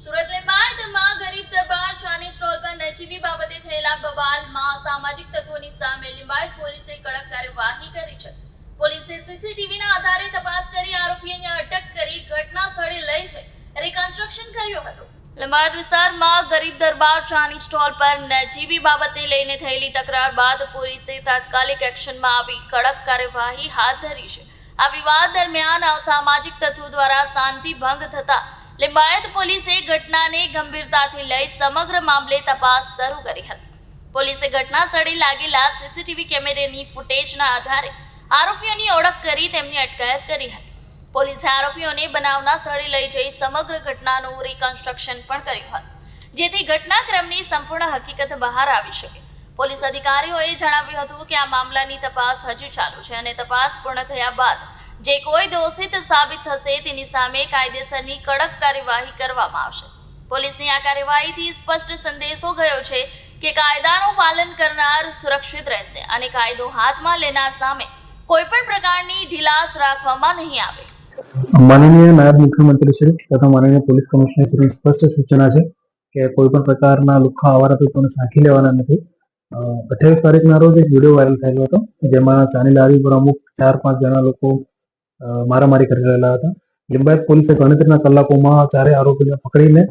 સુરત લિંબાયતમાં ગરીબ દરબાર ચાની સ્ટોલ પર નજીવી બાબતે થયેલા બવાલમાં સામાજિક તત્વોની સામે લિંબાયત પોલીસે કડક કાર્યવાહી કરી છે. પોલીસે સીસીટીવીના આધારે તપાસ કરી આરોપીઓને અટક કરી ઘટના સ્થળે લઈ જઈ રિકન્સ્ટ્રક્શન કર્યું હતું. લિંબાયત વિસ્તારમાં ગરીબ દરબાર ચાની સ્ટોલ પર નજીવી બાબતે લઈને થયેલી તકરાર બાદ પોલીસે તાત્કાલિક એક્શનમાં આવી કડક કાર્યવાહી હાથ ધરી છે. આ વિવાદ દરમિયાન અસામાજિક તત્વો દ્વારા શાંતિ ભંગ થતા લિંબાયત પોલીસે ઘટનાને ગંભીરતાથી લઈ સમગ્ર મામલે તપાસ શરૂ કરી હતી. પોલીસે ઘટના સ્થળે લાગેલા સીસીટીવી કેમેરાની ફૂટેજના આધારે આરોપીઓની ઓળખ કરી તેમની અટકાયત કરી હતી. પોલીસે આરોપીઓને બનાવના સ્થળે લઈ જઈ સમગ્ર ઘટનાનું રિકન્સ્ટ્રક્શન પણ કર્યું હતું, જેથી ઘટનાક્રમની સંપૂર્ણ હકીકત બહાર આવી શકે. પોલીસ અધિકારીઓએ જણાવ્યું હતું કે આ મામલાની તપાસ હજુ ચાલુ છે અને તપાસ પૂર્ણ થયા બાદ જે કોઈ દોષિત સાબિત થશે તેની સામે કાયદેસરની કડક કાર્યવાહી કરવામાં આવશે. પોલીસની આ કાર્યવાહીથી સ્પષ્ટ સંદેશો ગયો છે કે કાયદાનું પાલન કરનાર સુરક્ષિત રહેશે અને કાયદો હાથમાં લેનાર સામે કોઈ પણ પ્રકારની ઢીલાસ રાખવામાં નહીં આવે. માનનીય નાયબ મુખ્યમંત્રી શ્રી તથા માનનીય પોલીસ કમિશનર શ્રી સ્પષ્ટ સૂચના છે કે કોઈ પણ પ્રકારના લુખ્ખા આવારાતોને સાંખી લેવાના નથી. 28 તારીખના રોજ એક વિડીયો વાયરલ થયેલો હતો, જેમાં ચાની લારી પર અમુક 4-5 જણા લોકો મારામારી કરી રહેલા હતા. લિંબાયત પોલીસે ગણતરીના કલાકોમાં ચારે આરોપીને પકડીને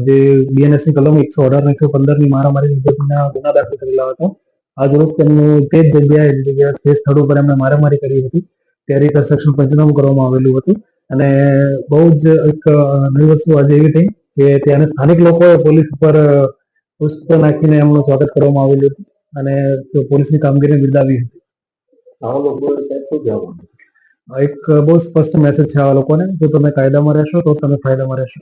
જે બીએનએસની કલમ 118 અને 115ની મારામારી વિધેયકના ગુના દાખલ કરેલા હતા. આજ રોજ તેમનું તે જ જગ્યાએ તે સ્થળ ઉપર એમણે મારામારી કરી હતી. ત્યારે રિકન્સ્ટ્રક્શન પંચનામું કરવામાં આવેલું હતું અને બહુ જ એક નવી વસ્તુ આજે એવી થઈ કે ત્યાંના સ્થાનિક લોકોએ પોલીસ ઉપર પુષ્પ નાખીને એમનું સ્વાગત કરવામાં આવેલું હતું અને પોલીસની કામગીરીને બિરદાવી હતી. આવા લોકોએ શું કહેવાનું? એક બહુ સ્પષ્ટ મેસેજ છે આવા લોકોને, જો તમે કાયદામાં રહેશો તો તમે ફાયદામાં રહેશો.